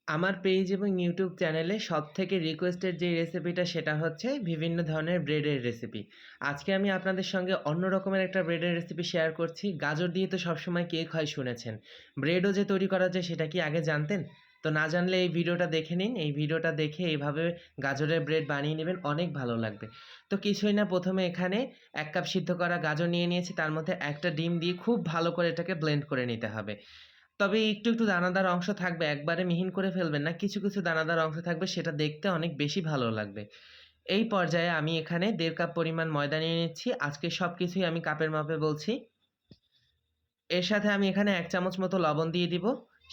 আমার পেজ এবং ইউটিউব চ্যানেলে সবথেকে রিকোয়েস্টেড যে রেসিপিটা সেটা হচ্ছে বিভিন্ন ধরনের ব্রেডের রেসিপি। আজকে আমি আপনাদের সঙ্গে অন্য রকমের একটা ব্রেডের রেসিপি শেয়ার করছি। গাজর দিয়ে তো সবসময় কেক হয় শুনেছেন। ব্রেডও যে তৈরি করা যায় সেটা কি আগে জানতেন? তো না জানলে এই ভিডিওটা দেখে নিন। এই ভিডিওটা দেখে এইভাবে গাজরের ব্রেড বানিয়ে নেবেন, অনেক ভালো লাগবে। তো কিছুই না, প্রথমে এখানে ১ কাপ সিদ্ধ করা গাজর নিয়ে নিয়েছি। তার মধ্যে একটা ডিম দিয়ে খুব ভালো করে এটাকে ব্লেন্ড করে নিতে হবে। তবে একটু দানাদার অংশ থাকবে, একবারে মিহিন করে ফেলবেন না। কিছু দানাদার অংশ থাকবে, সেটা দেখতে অনেক বেশি ভালো লাগবে। এই পর্যায়ে আমি এখানে ১.৫ কাপ পরিমাণ ময়দা নিয়ে নিচ্ছি। আজকে সবকিছুই আমি কাপের মাপে বলছি। এর সাথে আমি এখানে ১ চামচ মতো লবণ দিয়ে দিব।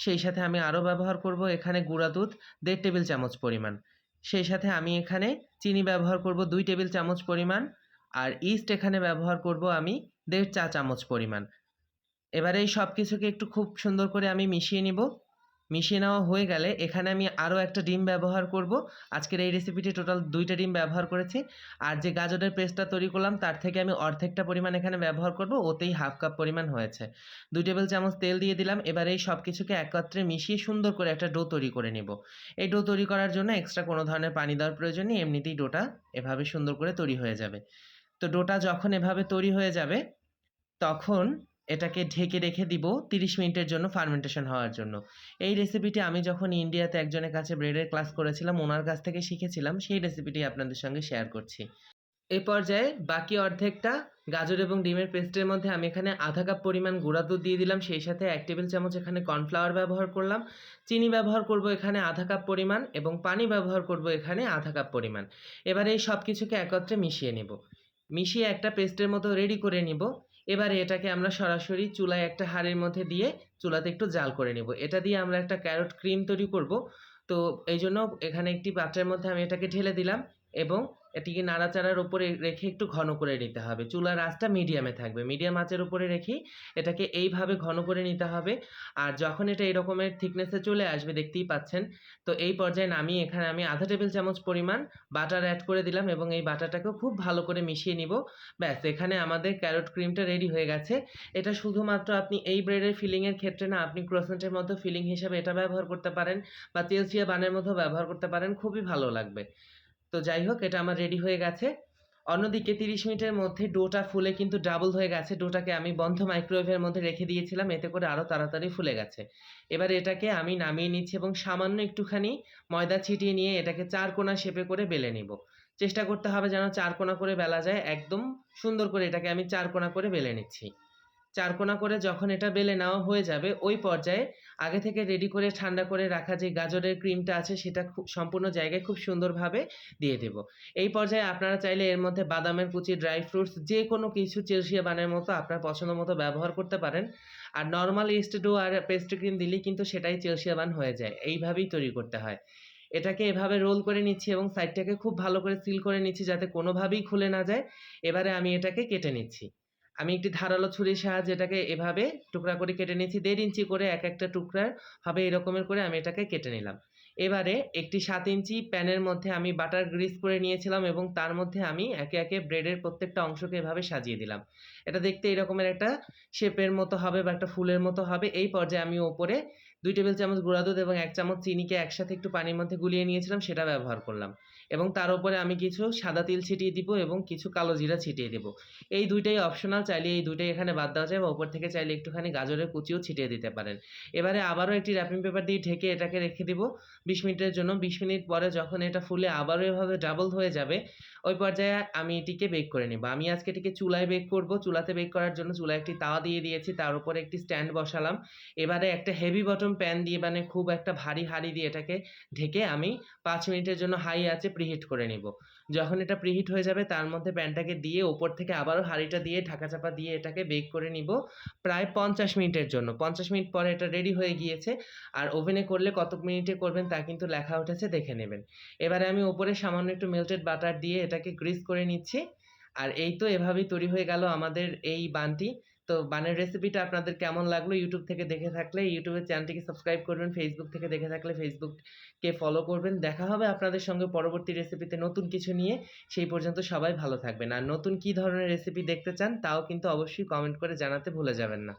সেই সাথে আমি আরও ব্যবহার করব এখানে গুঁড়া দুধ ১.৫ টেবিল চামচ পরিমাণ। সেই সাথে আমি এখানে চিনি ব্যবহার করব ২ টেবিল চামচ পরিমাণ। আর ইস্ট এখানে ব্যবহার করব আমি ১.৫ চা চামচ পরিমাণ। এবারে এই সবকিছুকে একটু খুব সুন্দর করে আমি মিশিয়ে নিব। মিশিয়ে নেওয়া হয়ে গেলে এখানে আমি আরও একটা ডিম ব্যবহার করব। আজকের এই রেসিপিটি টোটাল ২ টা ডিম ব্যবহার করেছি। আর যে গাজরের পেস্টটা তৈরি করলাম তার থেকে আমি অর্ধেকটা পরিমাণ এখানে ব্যবহার করব, ওতেই 1/2 কাপ পরিমাণ হয়েছে। ২ টেবিল চামচ তেল দিয়ে দিলাম। এবারে এই সবকিছুকে একত্রে মিশিয়ে সুন্দর করে একটা ডো তৈরি করে নিব। এই ডো তৈরি করার জন্য এক্সট্রা কোনো ধরনের পানি দেওয়ার প্রয়োজন নেই, এমনিতেই ডোটা এভাবে সুন্দর করে তৈরি হয়ে যাবে। তো ডোটা যখন এভাবে তৈরি হয়ে যাবে তখন এটাকে ঢেকে রেখে দিব ৩০ মিনিটের জন্য ফার্মেন্টেশন হওয়ার জন্য। এই রেসিপিটি আমি যখন ইন্ডিয়াতে একজনের কাছে ব্রেডের ক্লাস করেছিলাম, ওনার কাছ থেকে শিখেছিলাম। সেই রেসিপিটি আপনাদের সঙ্গে শেয়ার করছি। এই পর্যায়ে বাকি অর্ধেকটা গাজর এবং ডিমের পেস্টের মধ্যে আমি এখানে 1/2 কাপ পরিমাণ গুঁড়া দুধ দিয়ে দিলাম। সেই সাথে ১ টেবিল চামচ এখানে কর্নফ্লাওয়ার ব্যবহার করলাম। চিনি ব্যবহার করব এখানে 1/2 কাপ পরিমাণ এবং পানি ব্যবহার করব এখানে 1/2 কাপ পরিমাণ। এবারে এই সব কিছুকে একত্রে মিশিয়ে নেব। মিশিয়ে একটা পেস্টের মতো রেডি করে নিব। এবারে এটাকে আমরা সরাসরি চুলায় একটা হাঁড়ির মধ্যে দিয়ে চুলাতে একটু জাল করে নিব। এটা দিয়ে আমরা একটা ক্যারট ক্রিম তৈরি করব। তো এইজন্য এখানে একটি পাত্রের মধ্যে আমি এটাকে ঢেলে দিলাম এবং এটিকে নাড়াচাড়ার উপরে রেখে একটু ঘন করে নিতে হবে। চুলার আঁচটা মিডিয়ামে থাকবে। মিডিয়াম আঁচের উপরে রেখেই এটাকে এইভাবে ঘন করে নিতে হবে। আর যখন এটা এই রকমের থিকনেসে চলে আসবে, দেখতেই পাচ্ছেন, তো এই পর্যায়ে নামিয়ে এখানে আমি 1/2 টেবিল চামচ পরিমাণ বাটার অ্যাড করে দিলাম এবং এই বাটারটাকেও খুব ভালো করে মিশিয়ে নিব। ব্যাস, এখানে আমাদের ক্যারট ক্রিমটা রেডি হয়ে গেছে। এটা শুধুমাত্র আপনি এই ব্রেডের ফিলিংয়ের ক্ষেত্রে না, আপনি ক্রোসেন্টের মতো ফিলিং হিসেবে এটা ব্যবহার করতে পারেন বা তেলচিয়া বানের মধ্যেও ব্যবহার করতে পারেন, খুবই ভালো লাগবে। তো যাই হোক, এটা আমার রেডি হয়ে গেছে। অন্যদিকে ৩০ মিনিটের মধ্যে ডোটা ফুলে কিন্তু ডাবল হয়ে গেছে। ডোটাকে আমি বন্ধ মাইক্রোওয়েভের মধ্যে রেখে দিয়েছিলাম, এতে করে আরও তাড়াতাড়ি ফুলে গেছে। এবার এটাকে আমি নামিয়ে নিচ্ছি এবং সামান্য একটুখানি ময়দা ছিটিয়ে নিয়ে এটাকে ৪ কোণা শেপে করে বেলে নিব। চেষ্টা করতে হবে যেন ৪ কোণা করে বেলা যায়। একদম সুন্দর করে এটাকে আমি ৪ কোণা করে বেলে নিচ্ছি। ৪ কোণা করে যখন এটা বেলে নেওয়া হয়ে যাবে, ওই পর্যায়ে আগে থেকে রেডি করে ঠান্ডা করে রাখা যে গাজরের ক্রিমটা আছে সেটা খুব সম্পূর্ণ জায়গায় খুব সুন্দরভাবে দিয়ে দেব। এই পর্যায়ে আপনারা চাইলে এর মধ্যে বাদামের কুচি, ড্রাই ফ্রুটস যে কোনো কিছু চেলসিয়া বানের মতো আপনার পছন্দ মতো ব্যবহার করতে পারেন। আর নরমাল ইস্ট ডো আর পেস্ট্রি ক্রিম দিলেই কিন্তু সেটাই চেলসিয়া বান হয়ে যায়। এইভাবেই তৈরি করতে হয়। এটাকে এভাবে রোল করে নিচ্ছি এবং সাইডটাকে খুব ভালো করে সিল করে নিচ্ছি যাতে কোনোভাবেই খুলে না যায়। এবারে আমি এটাকে কেটে নিচ্ছি। আমি একটি ধারালো ছুরির সাহায্যে এটাকে এভাবে টুকরা করে কেটে নিচ্ছি। ১.৫ ইঞ্চি করে একটা টুকরা হবে, এরকমের করে আমি এটাকে কেটে নিলাম। এবারে একটি ৭ ইঞ্চি প্যানের মধ্যে আমি বাটার গ্রিস করে নিয়েছিলাম এবং তার মধ্যে আমি একে ব্রেডের প্রত্যেকটা অংশকে এভাবে সাজিয়ে দিলাম। এটা দেখতে এরকমের একটা শেপের মতো হবে বা একটা ফুলের মতো হবে। এই পর্যায়ে আমি ওপরে ২ টেবিল চামচ গুঁড়া দুধ এবং ১ চামচ চিনিকে একসাথে একটু পানির মধ্যে গুলিয়ে নিয়েছিলাম, সেটা ব্যবহার করলাম। এবং তার উপরে আমি কিছু সাদা তিল ছিটিয়ে দিব এবং কিছু কালো জিরা ছিটিয়ে দেব। এই ২ টাই অপশনাল, চাইলে এই ২ টাই এখানে বাদ দেওয়া যায় বা উপর থেকে চাইলে একটুখানি গাজরের কুচিও ছিটিয়ে দিতে পারেন। এবারে আবারও একটি র্যাপিং পেপার দিয়ে ঢেকে এটাকে রেখে দিব ২০ মিনিটের জন্য। ২০ মিনিট পরে যখন এটা ফুলে আবারও এভাবে ডাবল হয়ে যাবে, ওই পর্যায়ে আমি এটিকে বেক করে নেব। আমি আজকে এটিকে চুলায় বেক করব। চুলাতে বেক করার জন্য চুলায় একটি তাওয়া দিয়ে দিয়েছি, তার উপরে একটি স্ট্যান্ড বসালাম। এবারে একটা হেভি বটম প্যান দিয়ে, মানে খুব একটা ভারী হাঁড়ি দিয়ে এটাকে ঢেকে আমি ৫ মিনিটের জন্য হাই আঁচে প্রিহিট করে নেব। যখন এটা প্রিহিট হয়ে যাবে তার মধ্যে প্যানটাকে দিয়ে ওপর থেকে আবারও হাঁড়িটা দিয়ে ঢাকা চাপা দিয়ে এটাকে বেক করে নিব প্রায় ৫০ মিনিটের জন্য। ৫০ মিনিট পরে এটা রেডি হয়ে গিয়েছে। আর ওভেনে করলে কত মিনিটে করবেন তা কিন্তু লেখা উঠেছে, দেখে নেবেন। এবারে আমি ওপরে সামান্য একটু মেল্টেড বাটার দিয়ে এটাকে গ্রিস করে নিচ্ছি। আর এই তো এভাবেই তৈরি হয়ে গেল আমাদের এই বানটি। তো বানের রেসিপিটা আপনাদের কেমন লাগলো? ইউটিউব থেকে দেখে থাকলে ইউটিউবের চ্যানেলটিকে সাবস্ক্রাইব করবেন, ফেসবুক থেকে দেখে থাকলে ফেসবুককে ফলো করবেন। দেখা হবে আপনাদের সঙ্গে পরবর্তী রেসিপিতে নতুন কিছু নিয়ে। সেই পর্যন্ত সবাই ভালো থাকবেন। আর নতুন কী ধরনের রেসিপি দেখতে চান তাও কিন্তু অবশ্যই কমেন্ট করে জানাতে ভুলে যাবেন না।